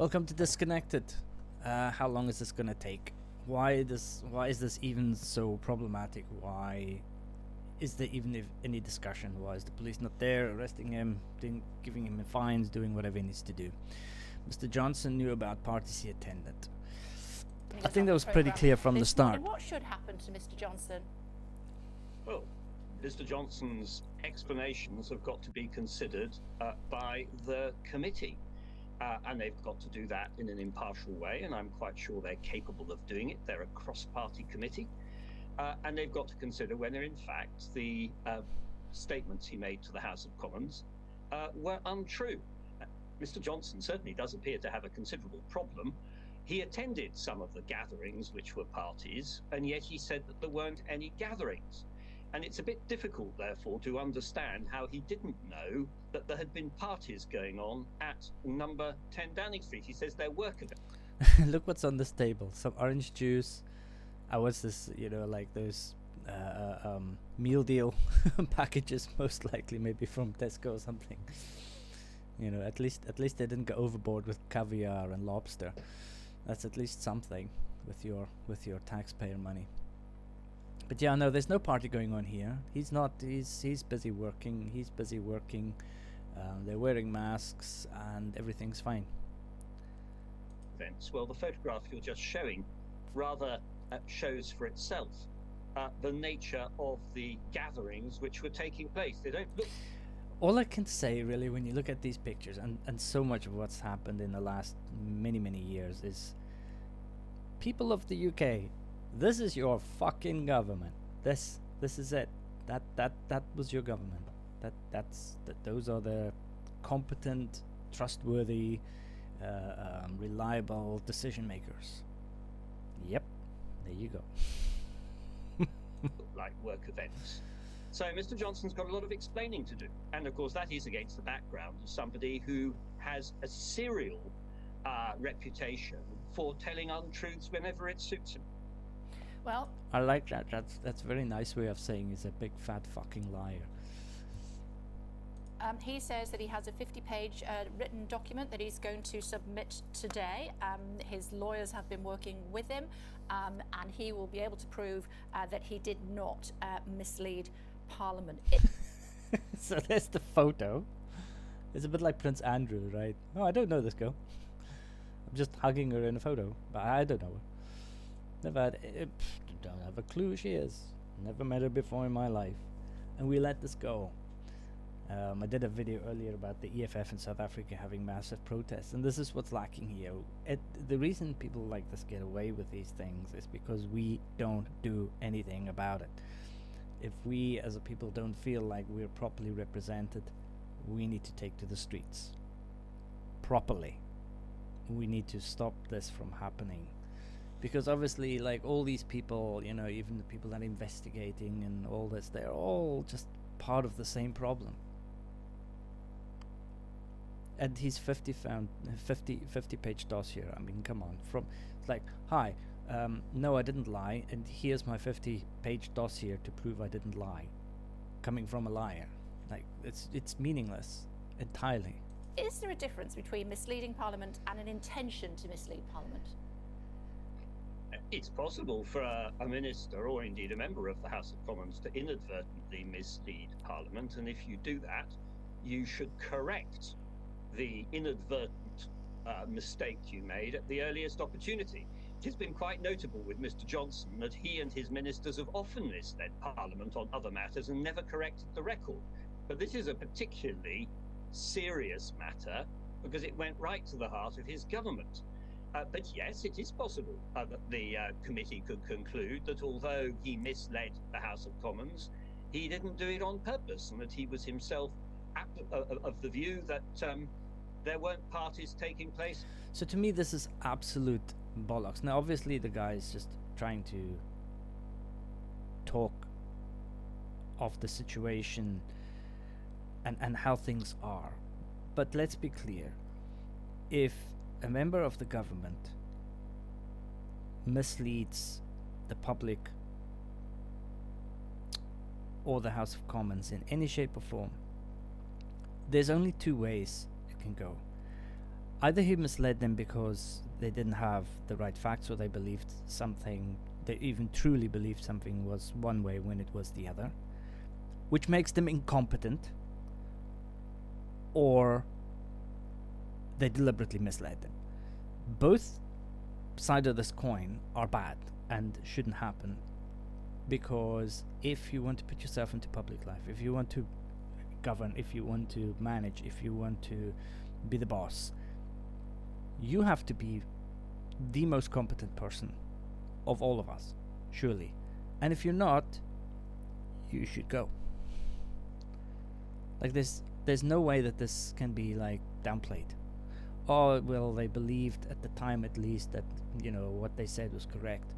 Welcome to Disconnected. How long is this gonna take? Why is this even so problematic? Why is there even any discussion? Why is the police not there arresting him, giving him fines, doing whatever he needs to do? Mr. Johnson knew about parties he attended. I think that was pretty clear from the start. What should happen to Mr. Johnson? Well, Mr. Johnson's explanations have got to be considered by the committee. And they've got to do that in an impartial way, and I'm quite sure they're capable of doing it. They're a cross-party committee. And they've got to consider whether, in fact, the statements he made to the House of Commons were untrue. Mr. Johnson certainly does appear to have a considerable problem. He attended some of the gatherings which were parties, and yet he said that there weren't any gatherings. And it's a bit difficult, therefore, to understand how he didn't know that there had been parties going on at number 10 Downing Street. He says there were events. Look what's on this table. Some orange juice. What's this, like those meal deal packages, most likely, maybe from Tesco or something. At least they didn't go overboard with caviar and lobster. That's at least something with your taxpayer money. But yeah, no, there's no party going on here. He's busy working. They're wearing masks and everything's fine. Well, the photograph you're just showing rather shows for itself the nature of the gatherings which were taking place. They don't look... All I can say, really, when you look at these pictures, and so much of what's happened in the last many years, is people of the UK, this is your fucking government. This is it. That was your government. Those are the competent, trustworthy, reliable decision makers. Yep, there you go. Like work events. So Mr. Johnson's got a lot of explaining to do. And of course that is against the background of somebody who has a serial reputation for telling untruths whenever it suits him. Well, I like that. That's a very nice way of saying he's a big fat fucking liar. he says that he has a 50-page written document that he's going to submit today. His lawyers have been working with him, and he will be able to prove that he did not mislead Parliament. So there's the photo. It's a bit like Prince Andrew, right? No, I don't know this girl. I'm just hugging her in a photo, but I don't know her. Never had, don't have a clue who she is. Never met her before in my life. And we let this go. I did a video earlier about the EFF in South Africa having massive protests, and this is what's lacking here. The reason people like this get away with these things is because we don't do anything about it. If we as a people don't feel like we're properly represented, we need to take to the streets. Properly. We need to stop this from happening. Because obviously, like, all these people, you know, even the people that are investigating and all this, they're all just part of the same problem. And his 50-page dossier, I mean, come on. It's like, hi, no, I didn't lie, and here's my 50-page dossier to prove I didn't lie. Coming from a liar. Like, it's meaningless, entirely. Is there a difference between misleading Parliament and an intention to mislead Parliament? It's possible for a minister or indeed a member of the House of Commons to inadvertently mislead Parliament, and if you do that, you should correct the inadvertent mistake you made at the earliest opportunity. It has been quite notable with Mr. Johnson that he and his ministers have often misled Parliament on other matters and never corrected the record. But this is a particularly serious matter because it went right to the heart of his government. But yes, it is possible that the committee could conclude that although he misled the House of Commons, he didn't do it on purpose, and that he was himself of the view that there weren't parties taking place. So to me, this is absolute bollocks. Now, obviously, the guy is just trying to talk of the situation and how things are. But let's be clear. If a member of the government misleads the public or the House of Commons in any shape or form, there's only two ways it can go. Either he misled them because they didn't have the right facts, or they believed something, they even truly believed something was one way when it was the other, which makes them incompetent, or they deliberately misled them. Both sides of this coin are bad and shouldn't happen, because if you want to put yourself into public life, if you want to govern, if you want to manage, if you want to be the boss, you have to be the most competent person of all of us, surely. And if you're not, you should go. Like, there's no way that this can be like downplayed. Oh, well, they believed at the time at least that, you know, what they said was correct,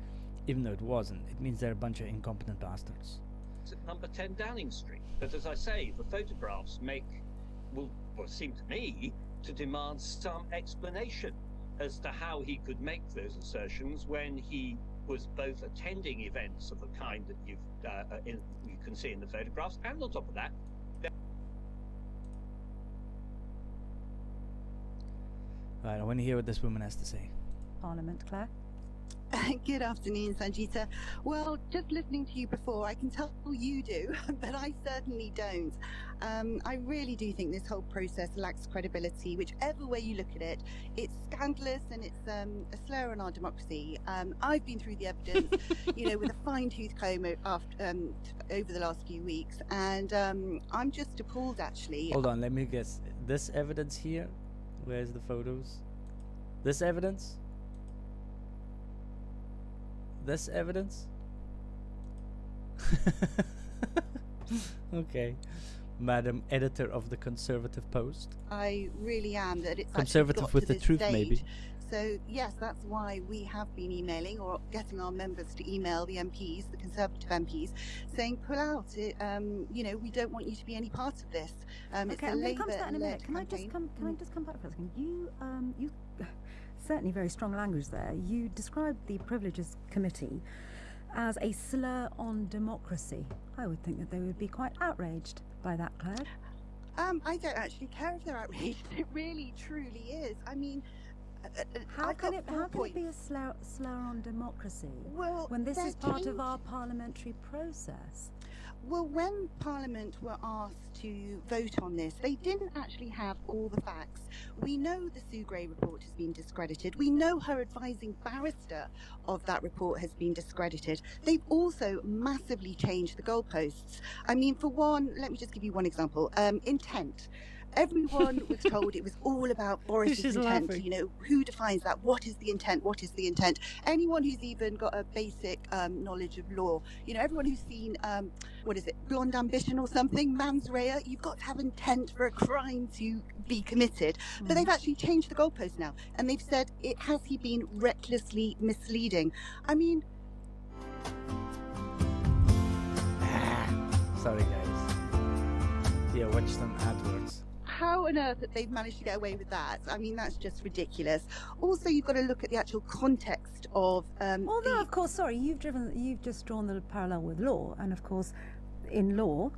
even though it wasn't. It means they're a bunch of incompetent bastards. It's at number 10 Downing Street. But as I say, the photographs will seem to me to demand some explanation as to how he could make those assertions when he was both attending events of the kind that you can see in the photographs, and on top of that, Right, I want to hear what this woman has to say. Parliament, Claire. Good afternoon, Sanjita. Well, just listening to you before, I can tell you do, but I certainly don't. I really do think this whole process lacks credibility. Whichever way you look at it, it's scandalous and it's a slur on our democracy. I've been through the evidence, with a fine-tooth comb over the last few weeks, and I'm just appalled, actually. Hold on, let me guess. This evidence here? Where's the photos? This evidence? This evidence? Okay. Madam Editor of the Conservative Post. I really am. That it's Conservative with the truth, stage. maybe. So, yes, that's why we have been emailing or getting our members to email the MPs, the Conservative MPs, saying, pull out. We don't want you to be any part of this. Okay, I'm going to come to that in a minute. Can I just come back for a second? You certainly very strong language there. You described the Privileges Committee as a slur on democracy. I would think that they would be quite outraged by that, Claire. I don't actually care if they're outraged. It really, truly is. I mean, how can it be a slur on democracy when this is part of our parliamentary process? Well, when Parliament were asked to vote on this, they didn't actually have all the facts. We know the Sue Gray report has been discredited. We know her advising barrister of that report has been discredited. They've also massively changed the goalposts. I mean, for one, let me just give you one example. Intent. Everyone was told it was all about Boris's intent. Laughing. Who defines that? What is the intent? What is the intent? Anyone who's even got a basic knowledge of law, everyone who's seen, Blonde Ambition or something, mens rea, you've got to have intent for a crime to be committed. But they've actually changed the goalpost now, and they've said, has he been recklessly misleading? I mean... Sorry, guys. Yeah, watch some AdWords. How on earth that they've managed to get away with that? I mean, that's just ridiculous. Also, you've got to look at the actual context of. No, of course. Sorry, you've just drawn the parallel with law, and of course, in law,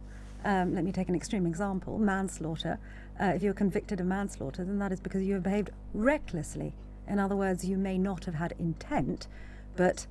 let me take an extreme example: manslaughter. If you're convicted of manslaughter, then that is because you have behaved recklessly. In other words, you may not have had intent, but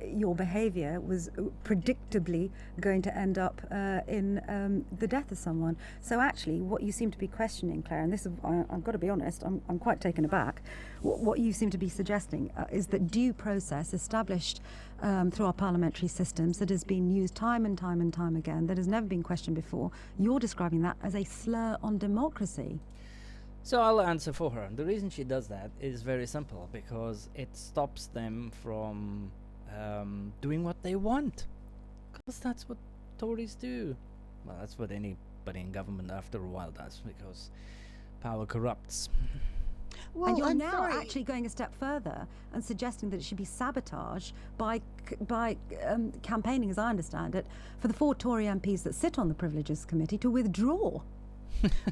your behaviour was predictably going to end up in the death of someone. So actually, what you seem to be questioning, Claire, and this is, I've got to be honest, I'm quite taken aback. What you seem to be suggesting is that due process established through our parliamentary systems that has been used time and time and time again, that has never been questioned before, you're describing that as a slur on democracy. So I'll answer for her. The reason she does that is very simple, because it stops them from doing what they want. Because that's what Tories do. Well, that's what anybody in government after a while does, because power corrupts. Well, and you're I'm now sorry. actually going a step further and suggesting that it should be sabotage by campaigning, as I understand it, for the 4 Tory MPs that sit on the Privileges Committee to withdraw.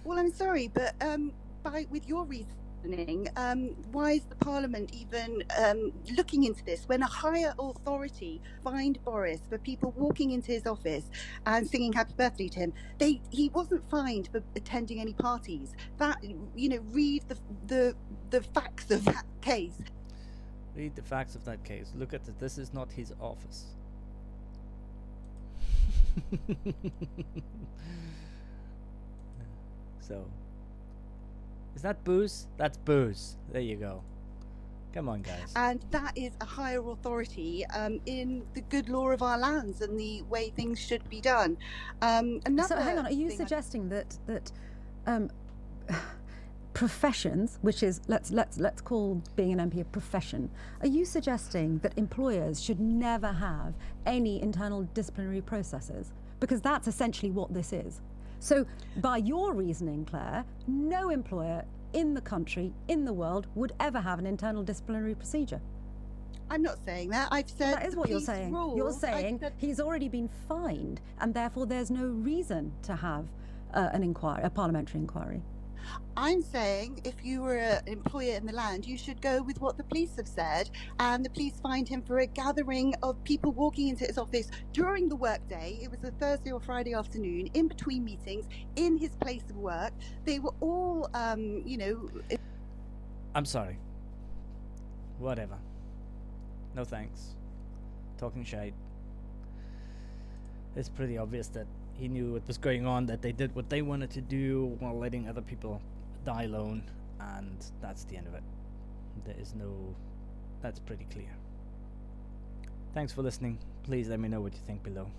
Well, I'm sorry, but with your reasoning, questioning why is the Parliament even looking into this when a higher authority fined Boris for people walking into his office and singing happy birthday to him. He wasn't fined for attending any parties. That, read the facts of that case. Read the facts of that case. Look at it. This is not his office. So, is that booze? That's booze. There you go. Come on, guys. And that is a higher authority in the good law of our lands and the way things should be done. So hang on, are you suggesting that professions, which is let's call being an MP a profession, are you suggesting that employers should never have any internal disciplinary processes? Because that's essentially what this is. So by your reasoning, Claire, no employer in the country, in the world, would ever have an internal disciplinary procedure? I'm not saying that. I've said that is what you're saying. You're saying he's already been fined, and therefore there's no reason to have a parliamentary inquiry. I'm saying if you were an employer in the land, you should go with what the police have said, and the police fined him for a gathering of people walking into his office during the workday. It was a Thursday or Friday afternoon, in between meetings, in his place of work. They were all, I'm sorry. Whatever. No thanks. Talking shite. It's pretty obvious that he knew what was going on, that they did what they wanted to do while letting other people die alone, and that's the end of it. That's pretty clear. Thanks for listening. Please let me know what you think below.